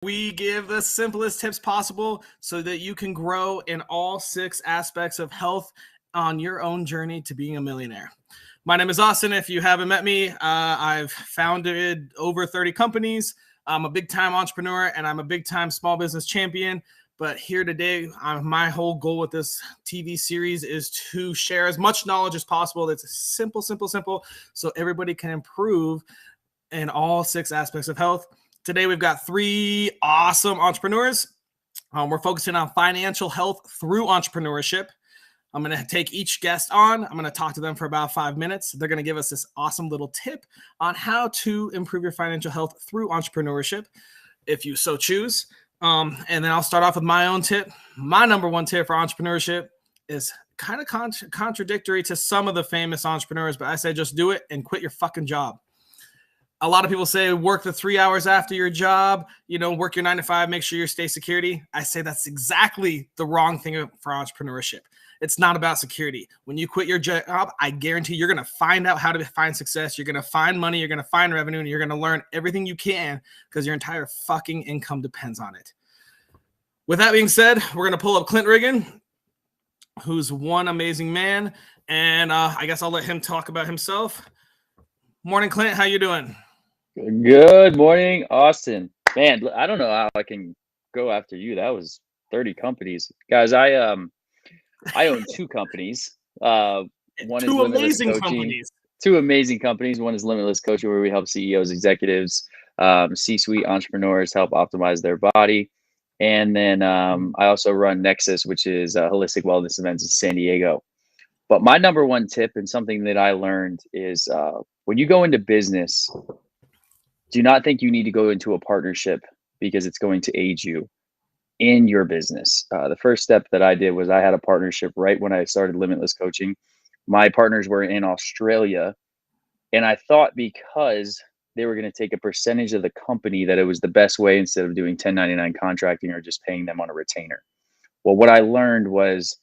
We give the simplest tips possible so that you can grow in all 6 aspects of health on your own journey to being a millionaire. My name is Austin. If you haven't met me, I've founded over 30 companies. I'm a big time entrepreneur and I'm a big time small business champion. But here today, my whole goal with this TV series is to share as much knowledge as possible. That's simple, so everybody can improve in all 6 aspects of health. Today, we've got 3 awesome entrepreneurs. We're focusing on financial health through entrepreneurship. I'm going to take each guest on. I'm going to talk to them for about 5 minutes. They're going to give us this awesome little tip on how to improve your financial health through entrepreneurship, if you so choose. And then I'll start off with my own tip. My number one tip for entrepreneurship is kind of contradictory to some of the famous entrepreneurs, but I say just do it and quit your fucking job. A lot of people say work the 3 hours after your job, work your 9 to 5, make sure you stay security. I say that's exactly the wrong thing for entrepreneurship. It's not about security. When you quit your job, I guarantee you're going to find out how to find success. You're going to find money. You're going to find revenue, and you're going to learn everything you can because your entire fucking income depends on it. With that being said, we're going to pull up Clint Riggin, who's one amazing man, and I guess I'll let him talk about himself. Morning, Clint. How you doing? Good morning, Austin. Man, I don't know how I can go after you. That was 30 companies. Guys, I own 2 companies. One is Limitless Coaching. Companies. 2 amazing companies. One is Limitless Coaching, where we help CEOs, executives, C-suite entrepreneurs help optimize their body. And then I also run Nexus, which is holistic wellness events in San Diego. But my number one tip and something that I learned is when you go into business, do not think you need to go into a partnership because it's going to aid you in your business. The first step that I did was I had a partnership right when I started Limitless Coaching. My partners were in Australia, and I thought because they were going to take a percentage of the company that it was the best way instead of doing 1099 contracting or just paying them on a retainer. Well, what I learned was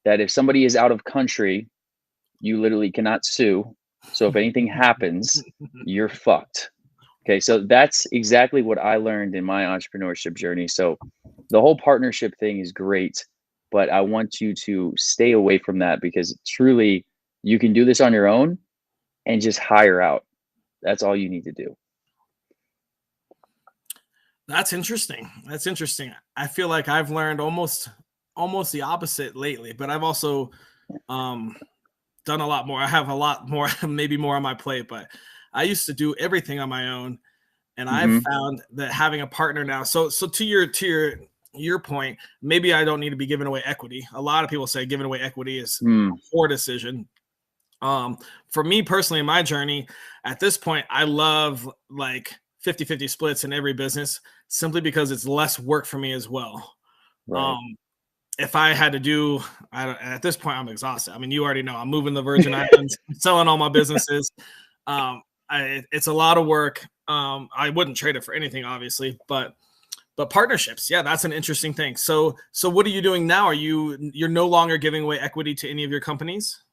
that if somebody is out of country, you literally cannot sue. So if anything happens, you're fucked. Okay, so that's exactly what I learned in my entrepreneurship journey. So the whole partnership thing is great, but I want you to stay away from that because truly you can do this on your own and just hire out. That's all you need to do. That's interesting. I feel like I've learned almost the opposite lately, but I've also done a lot more. I have a lot more, maybe more on my plate, but I used to do everything on my own, and I've found that having a partner now. So to your point, maybe I don't need to be giving away equity. A lot of people say giving away equity is a poor decision. For me personally, in my journey, at this point, I love like 50-50 splits in every business simply because it's less work for me as well. Right. If I had to do, at this point, I'm exhausted. I mean, you already know I'm moving the Virgin Islands, selling all my businesses. It's a lot of work. I wouldn't trade it for anything, obviously, but partnerships, yeah, that's an interesting thing. So what are you doing now? You're no longer giving away equity to any of your companies?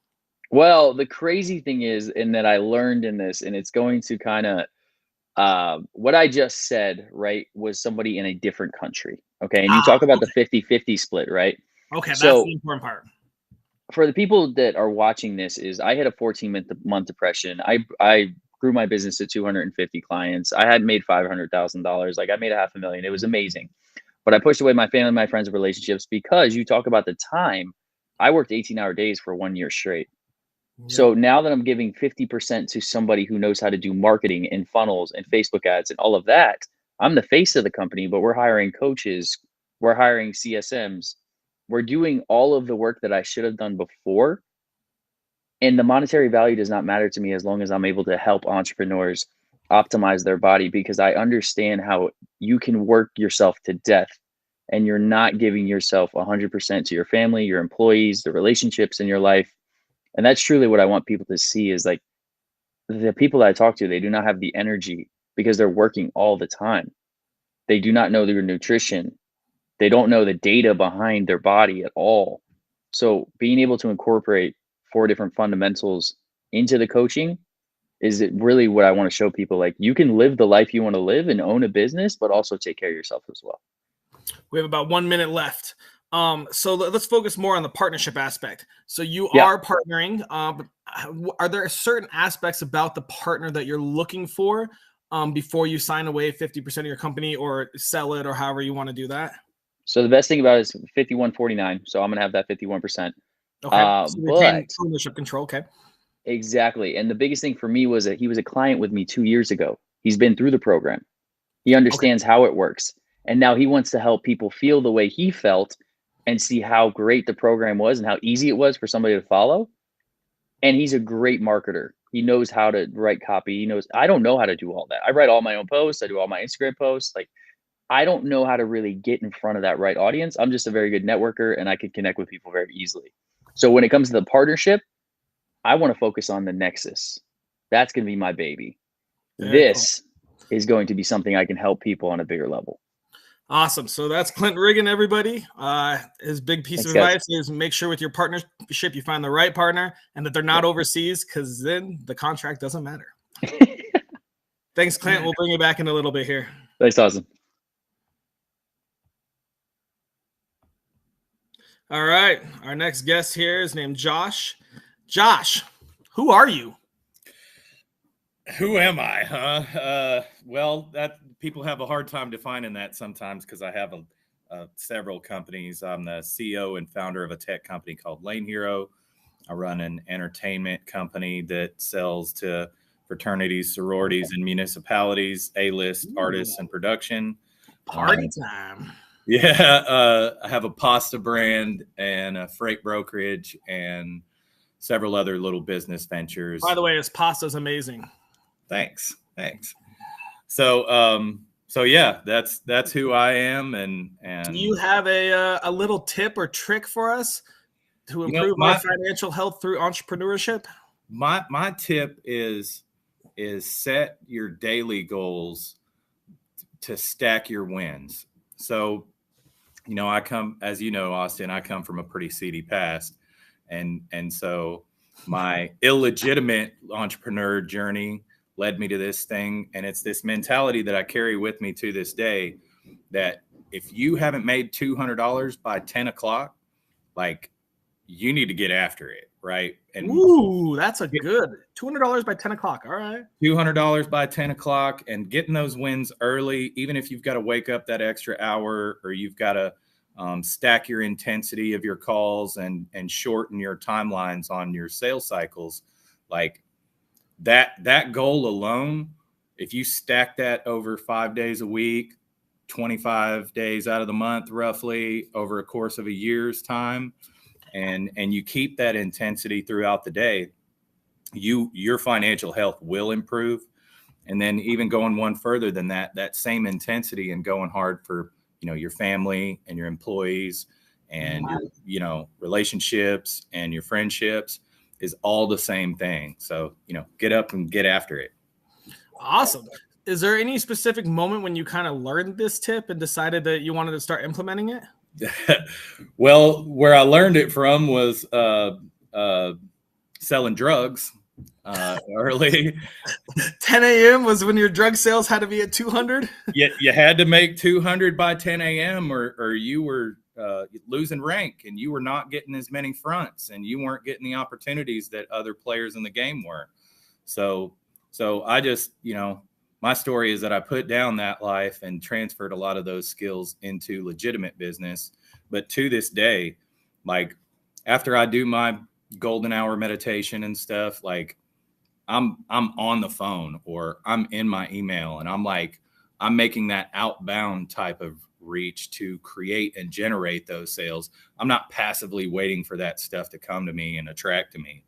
Well, the crazy thing is, and that I learned in this, and it's going to kind of what I just said, right, was somebody in a different country. Okay. And you talk about the 50-50 split, right? Okay. So that's the important part. For the people that are watching this, is I had a 14-month depression. I grew my business to 250 clients. I had made $500,000. Like I made $500,000. It was amazing. But I pushed away my family, my friends, and relationships because you talk about the time. I worked 18-hour days for 1 year straight. Yep. So now that I'm giving 50% to somebody who knows how to do marketing and funnels and Facebook ads and all of that, I'm the face of the company, but we're hiring coaches, we're hiring CSMs, we're doing all of the work that I should have done before. And the monetary value does not matter to me as long as I'm able to help entrepreneurs optimize their body, because I understand how you can work yourself to death and you're not giving yourself 100% to your family, your employees, the relationships in your life. And that's truly what I want people to see, is like the people that I talk to, they do not have the energy because they're working all the time. They do not know their nutrition. They don't know the data behind their body at all. So being able to incorporate 4 different fundamentals into the coaching is it really what I want to show people. Like, you can live the life you want to live and own a business, but also take care of yourself as well. We have about 1 minute left. So let's focus more on the partnership aspect. So you Yeah. are partnering. Are there certain aspects about the partner that you're looking for before you sign away 50% of your company or sell it, or however you want to do that? So the best thing about it is 51-49. So I'm gonna have that 51%. Okay. So retain But ownership control. Okay. exactly. And the biggest thing for me was that he was a client with me 2 years ago. He's been through the program. He Okay. understands how it works. And now he wants to help people feel the way he felt and see how great the program was and how easy it was for somebody to follow. And he's a great marketer. He knows how to write copy. He knows, I don't know how to do all that. I write all my own posts. I do all my Instagram posts. Like, I don't know how to really get in front of that right audience. I'm just a very good networker and I can connect with people very easily. So when it comes to the partnership, I want to focus on the nexus. That's going to be my baby. Very cool. This is going to be something I can help people on a bigger level. Awesome. So that's Clint Riggin, everybody. His big piece Thanks, of guys. advice is make sure with your partnership you find the right partner and that they're not overseas, because then the contract doesn't matter. Thanks, Clint. We'll bring you back in a little bit here. Thanks, awesome. All right. Our next guest here is named Josh. Josh, who are you? Who am I, huh? Well, that people have a hard time defining that sometimes because I have several companies. I'm the CEO and founder of a tech company called Lane Hero. I run an entertainment company that sells to fraternities, sororities, and municipalities, A-list artists and production. Party time. Yeah, I have a pasta brand and a freight brokerage and several other little business ventures. By the way, his pasta's amazing. Thanks. So yeah, that's who I am. And do you have a little tip or trick for us to improve our financial health through entrepreneurship? My tip is set your daily goals to stack your wins. So, I come, as you know, Austin, I come from a pretty seedy past. And so my illegitimate entrepreneur journey led me to this thing. And it's this mentality that I carry with me to this day, that if you haven't made $200 by 10 o'clock, like, you need to get after it. Right. And ooh, that's a good $200 by 10 o'clock. All right. $200 by 10 o'clock and getting those wins early, even if you've got to wake up that extra hour or you've got to stack your intensity of your calls and shorten your timelines on your sales cycles. Like that goal alone, if you stack that over 5 days a week, 25 days out of the month, roughly over a course of a year's time, and you keep that intensity throughout the day, your financial health will improve. And then even going one further than that same intensity and going hard for, your family and your employees and your, relationships and your friendships is all the same thing. So, get up and get after it. Awesome. Is there any specific moment when you kind of learned this tip and decided that you wanted to start implementing it? Well, where I learned it from was selling drugs early. 10 a.m. was when your drug sales had to be at 200? You had to make 200 by 10 a.m. or you were losing rank and you were not getting as many fronts and you weren't getting the opportunities that other players in the game were. So I just, my story is that I put down that life and transferred a lot of those skills into legitimate business. But to this day, like after I do my golden hour meditation and stuff, like I'm on the phone or I'm in my email and I'm making that outbound type of reach to create and generate those sales. I'm not passively waiting for that stuff to come to me and attract to me.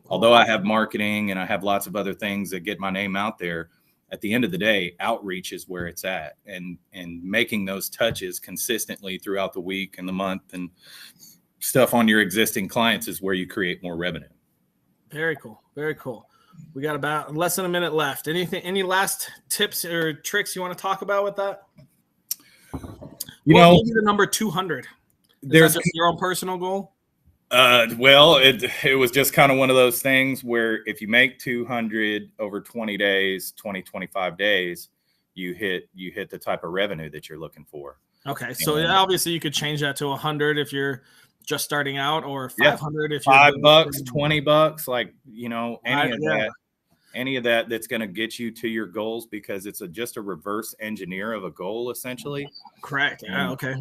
Although I have marketing and I have lots of other things that get my name out there, at the end of the day, outreach is where it's at, and making those touches consistently throughout the week and the month and stuff on your existing clients is where you create more revenue. Very cool. Very cool. We got about less than a minute left. Any last tips or tricks you want to talk about with that? What gave you the number 200? Is that just your own personal goal? Well, it was just kind of one of those things where if you make 200 over 20 days, 25 days, you hit the type of revenue that you're looking for. Okay, so yeah, obviously you could change that to 100 if you're just starting out, or 500 if you're $5, $20, like any of that that's going to get you to your goals, because it's just a reverse engineer of a goal, essentially. Correct. Yeah. Okay.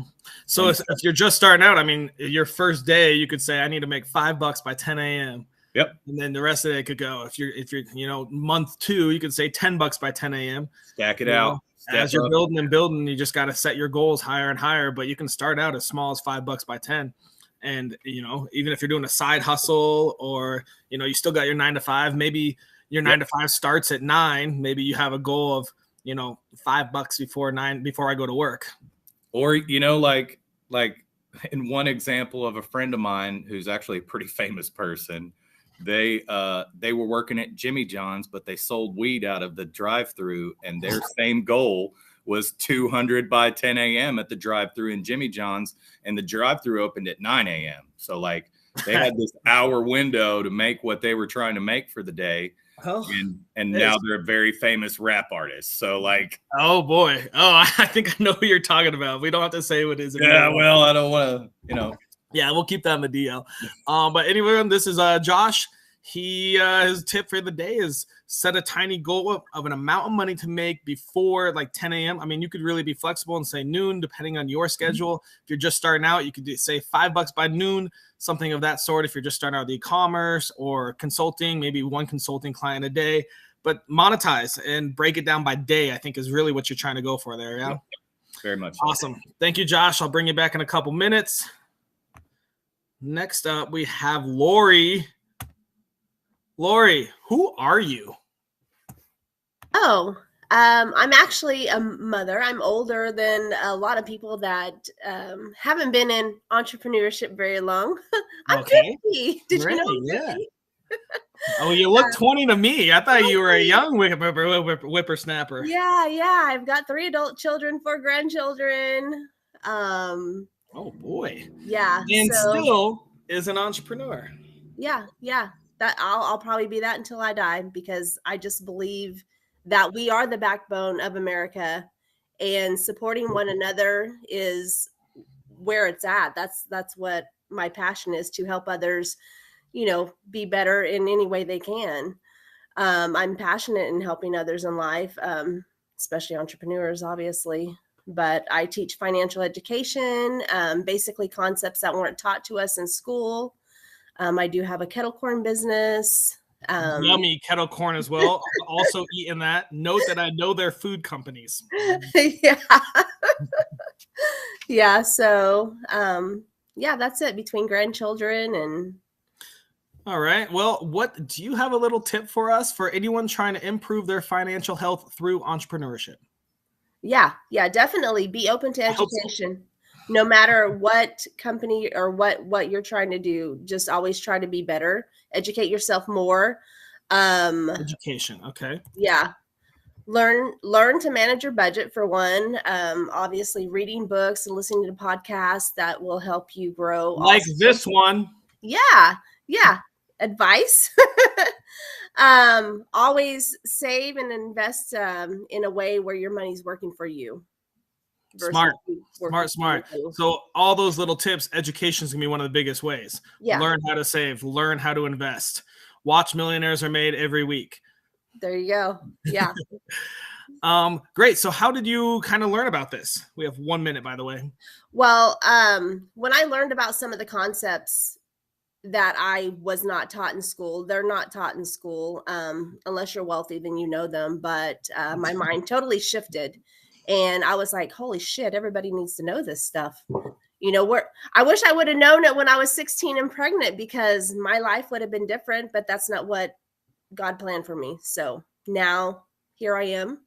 So if you're just starting out, I mean, your first day, you could say, I need to make $5 by 10 a.m. Yep. And then the rest of it could go. If you're month 2, you could say $10 by 10 a.m. Stack it out. As you're building and building, you just got to set your goals higher and higher. But you can start out as small as $5 by 10. And, even if you're doing a side hustle, or, you still got your 9 to 5, maybe your 9 to 5 starts at 9. Maybe you have a goal of, $5 before 9, before I go to work. Or, like in one example of a friend of mine who's actually a pretty famous person, they were working at Jimmy John's, but they sold weed out of the drive-through, and their same goal was 200 by 10 a.m. at the drive-through in Jimmy John's, and the drive-through opened at 9 a.m. So like they had this hour window to make what they were trying to make for the day. And now they're a very famous rap artist. So like, oh boy, I think I know who you're talking about. We don't have to say what it is. Yeah, well, I don't want to, Yeah, we'll keep that in the DL. But anyway, this is Josh. His tip for the day is set a tiny goal of an amount of money to make before like 10 a.m. I mean, you could really be flexible and say noon, depending on your schedule. If you're just starting out, you could say $5 by noon, something of that sort. If you're just starting out with e-commerce or consulting, maybe one consulting client a day, but monetize and break it down by day, I think is really what you're trying to go for there. Yeah. Very much. Awesome. Thank you, Josh. I'll bring you back in a couple minutes. Next up, we have Lori. Lori, who are you? Oh, I'm actually a mother. I'm older than a lot of people that haven't been in entrepreneurship very long. I'm 50. Did you know? Yeah. Oh, you look 20 to me. I thought you were a young whippersnapper. Yeah. I've got 3 adult children, 4 grandchildren. Oh boy. Yeah. And still is an entrepreneur. Yeah. That I'll probably be that until I die, because I just believe that we are the backbone of America, and supporting one another is where it's at. That's what my passion is, to help others, be better in any way they can. I'm passionate in helping others in life, especially entrepreneurs, obviously. But I teach financial education, basically concepts that weren't taught to us in school. I do have a kettle corn business. Yummy kettle corn as well. Also eating that. Note that I know their food companies. Yeah. So, that's it, between grandchildren and. All right. Well, what do you have a little tip for us for anyone trying to improve their financial health through entrepreneurship? Yeah, definitely be open to education. No matter what company or what you're trying to do, just always try to be better. Educate yourself more. Education. Okay. Yeah. Learn to manage your budget, for one. Obviously reading books and listening to podcasts that will help you grow. Like also this one. Yeah. Advice. Always save and invest in a way where your money's working for you. Smart. So all those little tips, education is gonna be one of the biggest ways. Yeah. Learn how to save, learn how to invest. Watch Millionaires Are Made every week. There you go. Yeah. Great. So how did you kind of learn about this? We have 1 minute, by the way. Well, when I learned about some of the concepts that I was not taught in school, they're not taught in school. Unless you're wealthy, then you know them. But my mind totally shifted. And I was like, holy shit, everybody needs to know this stuff. I wish I would have known it when I was 16 and pregnant, because my life would have been different, but that's not what God planned for me. So now here I am.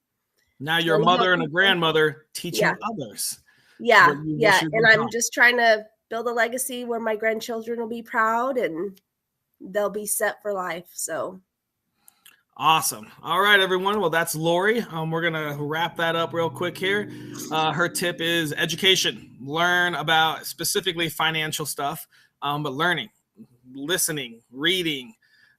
Now you're a mother and a grandmother teaching others. Yeah. And I'm just trying to build a legacy where my grandchildren will be proud and they'll be set for life. So. Awesome. All right, everyone. Well, that's Lori. We're going to wrap that up real quick here. Her tip is education. Learn about specifically financial stuff, but learning listening, reading,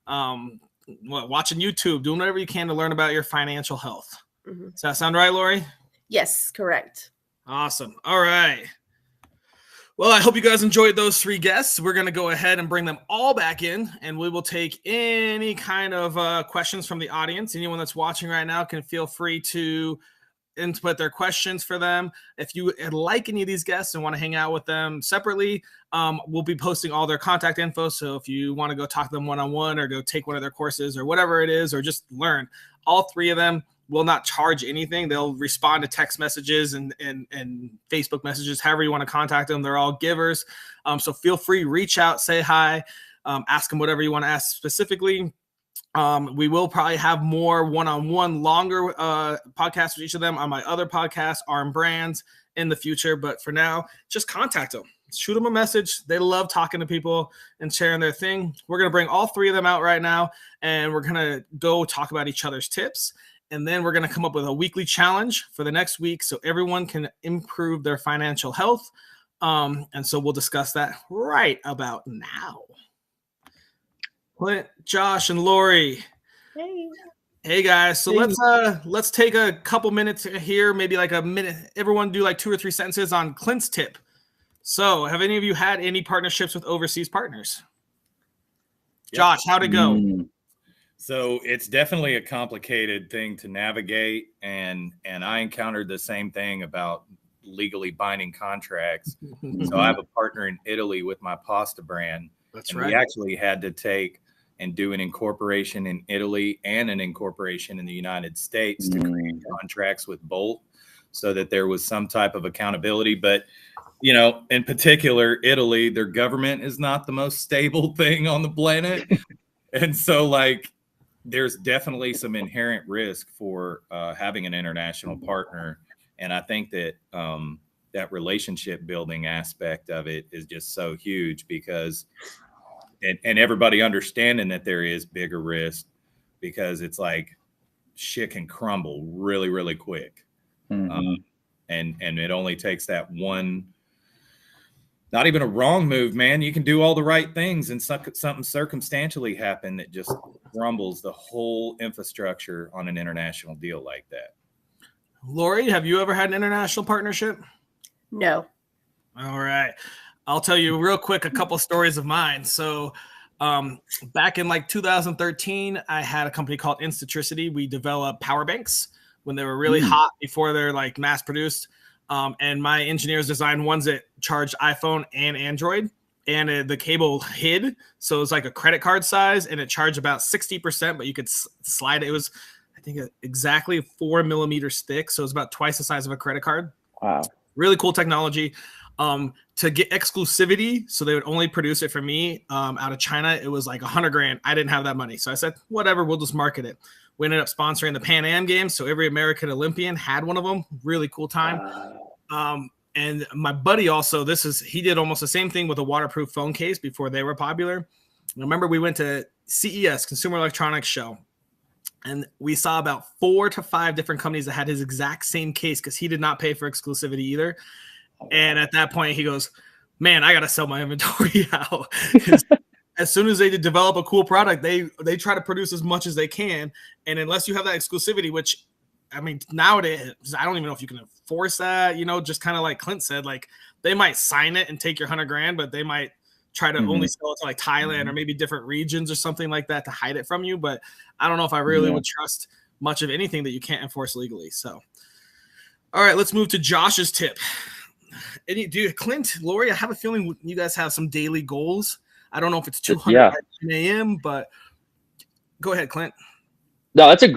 watching YouTube, doing whatever you can to learn about your financial health. Mm-hmm. Does that sound right, Lori? Yes, correct. Awesome. All right. Well, I hope you guys enjoyed those 3 guests. We're going to go ahead and bring them all back in, and we will take any kind of questions from the audience. Anyone that's watching right now can feel free to input their questions for them. If you like any of these guests and want to hang out with them separately, we'll be posting all their contact info. So if you want to go talk to them one-on-one or go take one of their courses or whatever it is, or just learn, all 3 of them will not charge anything. They'll respond to text messages and Facebook messages, however you want to contact them. They're all givers. So feel free, reach out, say hi, ask them whatever you want to ask specifically. We will probably have more one-on-one longer podcasts with each of them on my other podcast, Arm Brands, in the future. But for now, just contact them. Shoot them a message. They love talking to people and sharing their thing. We're going to bring all 3 of them out right now, and we're going to go talk about each other's tips. And then we're going to come up with a weekly challenge for the next week so everyone can improve their financial health. And so we'll discuss that right about now. Clint, Josh, and Lori. Hey guys. So let's take a couple minutes here, maybe like a minute. Everyone do like 2 or 3 sentences on Clint's tip. So have any of you had any partnerships with overseas partners? Yep. Josh, how'd it go? So it's definitely a complicated thing to navigate, and I encountered the same thing about legally binding contracts. So I have a partner in Italy with my pasta brand. That's and right. We actually had to take and do an incorporation in Italy and an incorporation in the United States to create contracts with both, so that there was some type of accountability. But in particular, Italy, their government is not the most stable thing on the planet, and so there's definitely some inherent risk for having an international partner. And I think that that relationship building aspect of it is just so huge, because and everybody understanding that there is bigger risk, because it's like shit can crumble really, really quick. And it only takes that one, not even a wrong move, man. You can do all the right things and something circumstantially happen that just crumbles the whole infrastructure on an international deal like that. Lori, have you ever had an international partnership? No. All right. I'll tell you real quick a couple stories of mine. So back in 2013, I had a company called Instatricity. We developed power banks when they were really hot before they're mass produced. And my engineers designed ones that charged iPhone and Android, and the cable hid. So it was like a credit card size, and it charged about 60%, but you could slide it. It was, I think, exactly 4 millimeters thick. So it was about twice the size of a credit card. Wow. Really cool technology. To get exclusivity, so they would only produce it for me out of China. It was like $100,000. I didn't have that money. So I said, whatever, we'll just market it. We ended up sponsoring the Pan Am Games. So every American Olympian had one of them. Really cool time. And my buddy also, he did almost the same thing with a waterproof phone case before they were popular. I remember we went to CES, Consumer Electronics Show, and we saw about 4 to 5 different companies that had his exact same case, because he did not pay for exclusivity either. And at that point, he goes, man, I got to sell my inventory out. As soon as they develop a cool product, they try to produce as much as they can. And unless you have that exclusivity, which, I mean, nowadays, I don't even know if you can enforce that, just kind of like Clint said, they might sign it and take your $100,000, but they might try to only sell it to Thailand or maybe different regions or something like that to hide it from you. But I don't know if I really would trust much of anything that you can't enforce legally. So, all right, let's move to Josh's tip. Clint, Lori, I have a feeling you guys have some daily goals. I don't know if it's 200 by 10 a.m., but go ahead, Clint. No, that's a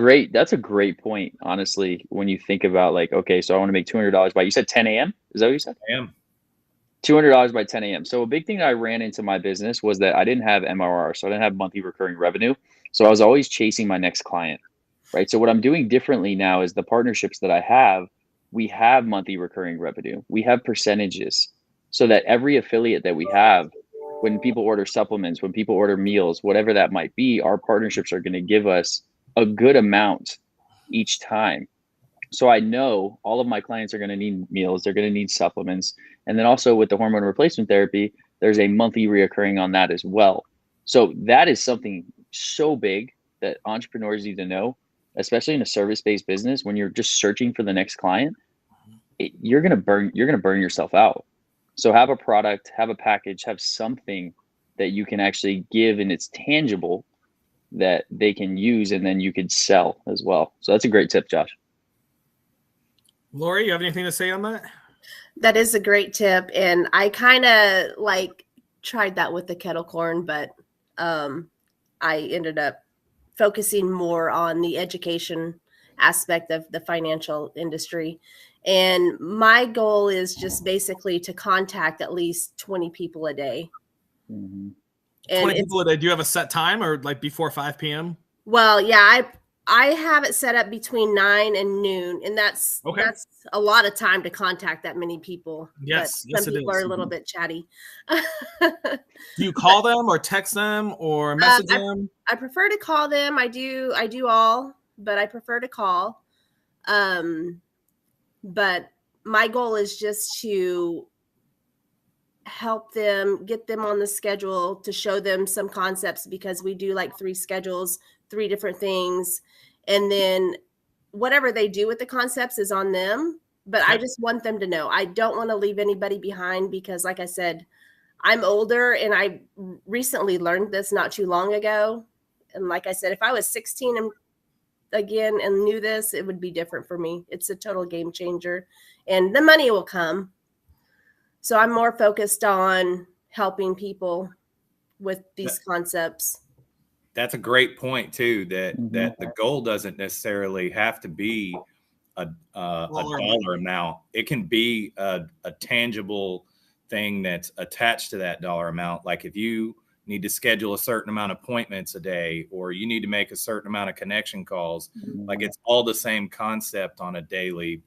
great point. Honestly, when you think about okay, so I want to make $200 by, you said 10 a.m. Is that what you said? I am. $200 by 10 a.m. So a big thing that I ran into my business was that I didn't have MRR. So I didn't have monthly recurring revenue. So I was always chasing my next client, right? So what I'm doing differently now is the partnerships that I have, we have monthly recurring revenue. We have percentages, so that every affiliate that we have, when people order supplements, when people order meals, whatever that might be, our partnerships are going to give us a good amount each time. So I know all of my clients are going to need meals. They're going to need supplements. And then also with the hormone replacement therapy, there's a monthly reoccurring on that as well. So that is something so big that entrepreneurs need to know, especially in a service-based business. When you're just searching for the next client, you're gonna burn yourself out. So have a product, have a package, have something that you can actually give, and it's tangible that they can use, and then you could sell as well. So that's a great tip, Josh. Lori, you have anything to say on that? That is a great tip. And I kind of like tried that with the kettle corn, but I ended up focusing more on the education aspect of the financial industry. And my goal is just basically to contact at least 20 people a day. Mm-hmm. And 20 people a day. Do you have a set time or like before 5 p.m.? Well, yeah, I have it set up between 9 and noon, and that's a lot of time to contact that many people. Yes, but some people are a little bit chatty. Do you call them or text them or message them? I prefer to call them. I do all, but I prefer to call. But my goal is just to help them, get them on the schedule, to show them some concepts, because we do like 3 schedules, 3 different things. And then whatever they do with the concepts is on them. But I just want them to know. I don't want to leave anybody behind, because like I said, I'm older, and I recently learned this not too long ago. And like I said, if I was 16 and again and knew this, it would be different for me. It's a total game changer, and the money will come. So I'm more focused on helping people with these concepts. That's a great point too, that the goal doesn't necessarily have to be a dollar amount. It can be a tangible thing that's attached to that dollar amount. Like if you need to schedule a certain amount of appointments a day, or you need to make a certain amount of connection calls, like it's all the same concept on a daily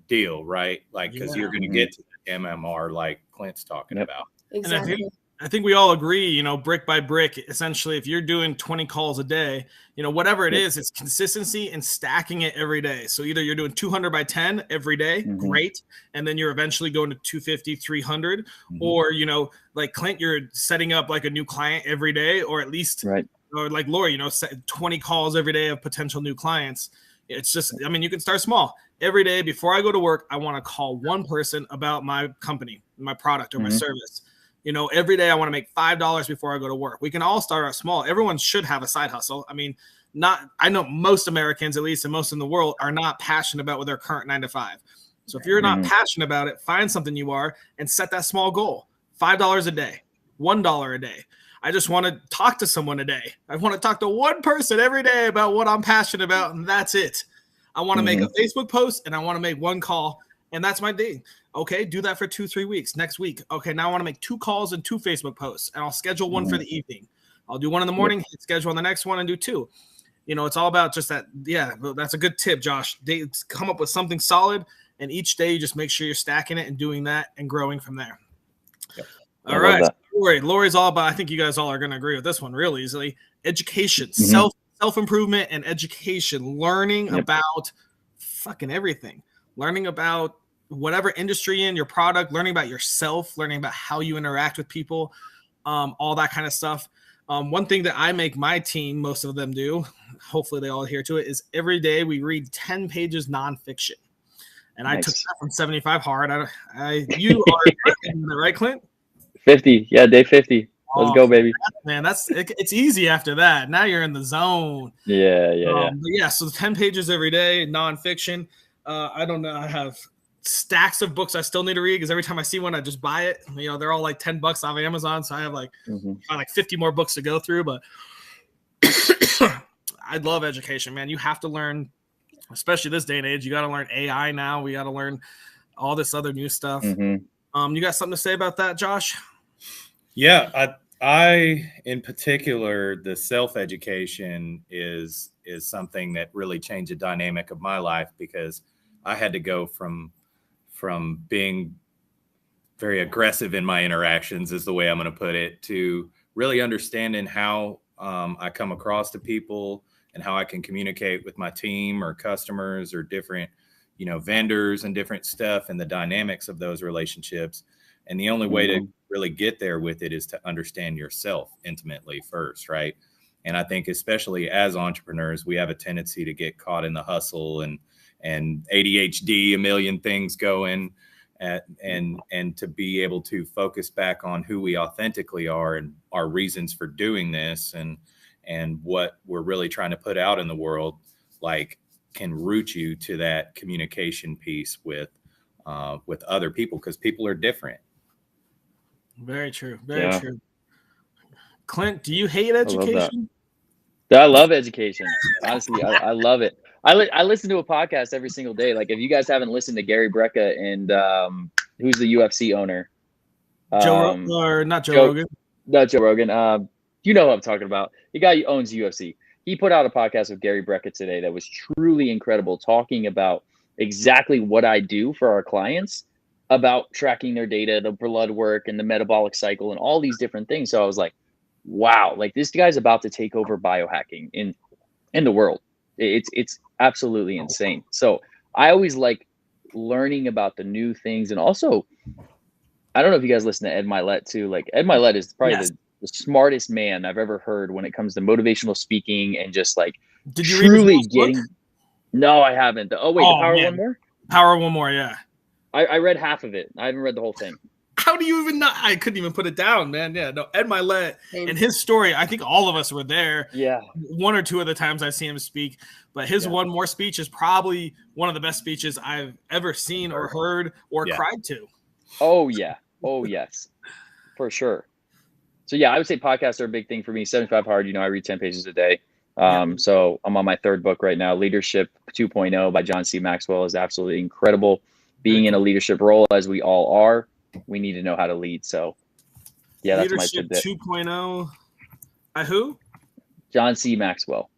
deal, right? Like, because you're going to get to the MMR like Clint's talking about. Exactly. And I think we all agree, brick by brick, essentially, if you're doing 20 calls a day, whatever it is, it's consistency and stacking it every day. So either you're doing 200 by 10 every day, great. And then you're eventually going to 250, 300, or, like Clint, you're setting up like a new client every day, or at least, or like Lori, 20 calls every day of potential new clients. It's just, you can start small. Every day before I go to work, I want to call one person about my company, my product, or my service. Every day I want to make $5 before I go to work. We can all start out small. Everyone should have a side hustle. I know most Americans, at least, and most in the world, are not passionate about with their current 9 to 5. So if you're not passionate about it, find something you are and set that small goal. $5 a day, $1 a day. I just want to talk to someone a day. I want to talk to one person every day about what I'm passionate about, and that's it. I want to make a Facebook post, and I want to make 1 call, and that's my day. Okay, do that for 2-3 weeks. Next week, okay, now I want to make 2 calls and 2 Facebook posts, and I'll schedule 1 for the evening. I'll do 1 in the morning, hit schedule on the next one, and do 2. It's all about just that. Yeah, that's a good tip, Josh. Come up with something solid, and each day you just make sure you're stacking it and doing that and growing from there. Yep. All right. Lori's all about, I think you guys all are going to agree with this one real easily. Education, self-improvement and education, learning about fucking everything, learning about whatever industry in your product, learning about yourself, learning about how you interact with people, all that kind of stuff. One thing that I make my team, most of them do, hopefully they all adhere to it, is every day we read 10 pages nonfiction. And I took that from 75 hard. You are right, Clint? 50. Yeah, day 50. Let's go, baby. Man, it's easy after that. Now you're in the zone. Yeah. But yeah, so 10 pages every day, nonfiction. I don't know. I have stacks of books I still need to read, because every time I see one, I just buy it. They're all like $10 off Amazon. So I have like 50 more books to go through. But I love education, man. You have to learn, especially this day and age. You got to learn AI now. We got to learn all this other new stuff. You got something to say about that, Josh? Yeah, I in particular, the self-education is something that really changed the dynamic of my life, because I had to go from being very aggressive in my interactions, is the way I'm going to put it, to really understanding how I come across to people and how I can communicate with my team or customers or different, vendors and different stuff, and the dynamics of those relationships. And the only way to really get there with it is to understand yourself intimately first, right? And I think especially as entrepreneurs, we have a tendency to get caught in the hustle and ADHD, a million things going, and to be able to focus back on who we authentically are and our reasons for doing this and what we're really trying to put out in the world, like, can root you to that communication piece with other people, because people are different. Very true. Very true. Clint, do you hate education? I love education. Honestly, I love it. I listen to a podcast every single day. Like, if you guys haven't listened to Gary Brecka and who's the UFC owner? Not Joe Rogan. Not Joe Rogan. You know what I'm talking about. The guy who owns UFC. He put out a podcast with Gary Brecka today that was truly incredible, talking about exactly what I do for our clients, about tracking their data, the blood work, and the metabolic cycle, and all these different things. So I was like, wow, like, this guy's about to take over biohacking in the world. It's absolutely insane. So I always like learning about the new things. And also, I don't know if you guys listen to Ed Milet too. Like, Ed Milet is probably the smartest man I've ever heard when it comes to motivational speaking and just like truly getting. No, I haven't. The Power of One More? Power of One More, yeah. I read half of it. I haven't read the whole thing. How do you even not? I couldn't even put it down, man. Yeah, no, Ed Milet and his story, I think all of us were there. Yeah. One or two of the times I've seen him speak, but his One More speech is probably one of the best speeches I've ever seen or heard or cried to. Oh, yeah. Oh, yes. For sure. So, yeah, I would say podcasts are a big thing for me. 75 Hard, I read 10 pages a day. So I'm on my third book right now. Leadership 2.0 by John C. Maxwell is absolutely incredible. Being in a leadership role, as we all are, we need to know how to lead. So, yeah, that's Leadership my tidbit. 2.0. By who? John C. Maxwell.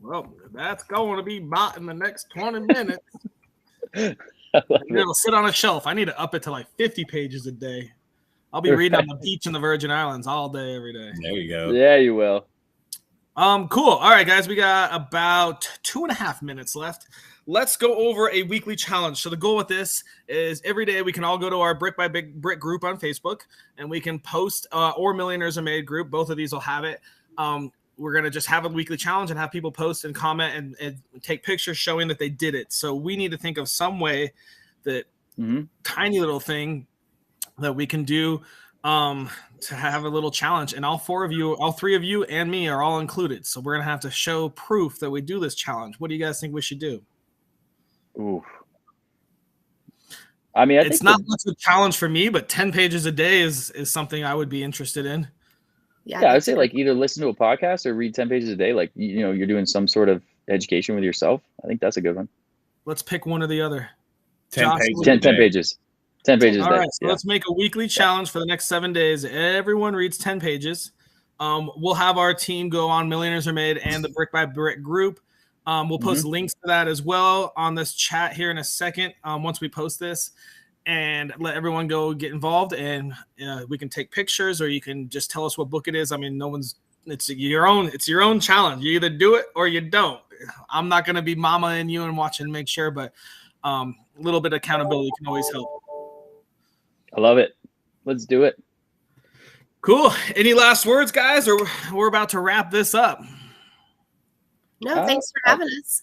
Well, that's going to be bought in the next 20 minutes. It'll sit on a shelf. I need to up it to like 50 pages a day. I'll be reading on the beach in the Virgin Islands all day, every day. There you go. Yeah, you will. Cool. All right, guys, we got about 2.5 minutes left. Let's go over a weekly challenge. So the goal with this is every day we can all go to our Brick by Brick group on Facebook, and we can post or Millionaires Are Made group. Both of these will have it. We're going to just have a weekly challenge and have people post and comment and take pictures showing that they did it. So we need to think of some way that tiny little thing that we can do to have a little challenge. And all three of you and me are all included. So we're going to have to show proof that we do this challenge. What do you guys think we should do? Ooh. I mean, it's not much of a challenge for me, but 10 pages a day is something I would be interested in. Yeah, I'd say like either listen to a podcast or read 10 pages a day. Like, you're doing some sort of education with yourself. I think that's a good one. Let's pick one or the other. 10 pages. 10 pages. 10 pages a day. All right, so let's make a weekly challenge for the next 7 days. Everyone reads 10 pages. We'll have our team go on Millionaires Are Made and the Brick by Brick group. We'll post links to that as well on this chat here in a second once we post this, and let everyone go get involved. And we can take pictures, or you can just tell us what book it is. I mean, it's your own challenge. You either do it or you don't. I'm not going to be mama and you and watch and make sure, but a little bit of accountability can always help. I love it. Let's do it. Cool. Any last words, guys, or we're about to wrap this up? No, thanks for having us.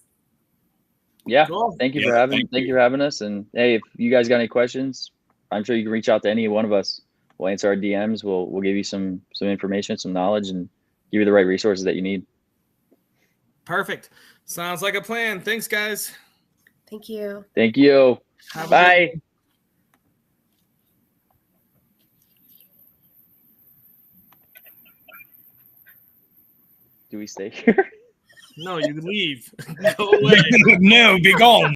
Yeah, cool. Thank you for having us. And hey, if you guys got any questions, I'm sure you can reach out to any one of us. We'll answer our DMs. We'll give you some information, some knowledge, and give you the right resources that you need. Perfect. Sounds like a plan. Thanks, guys. Thank you. Thank you. Bye. Do we stay here? No, you leave. Go away. No, be gone.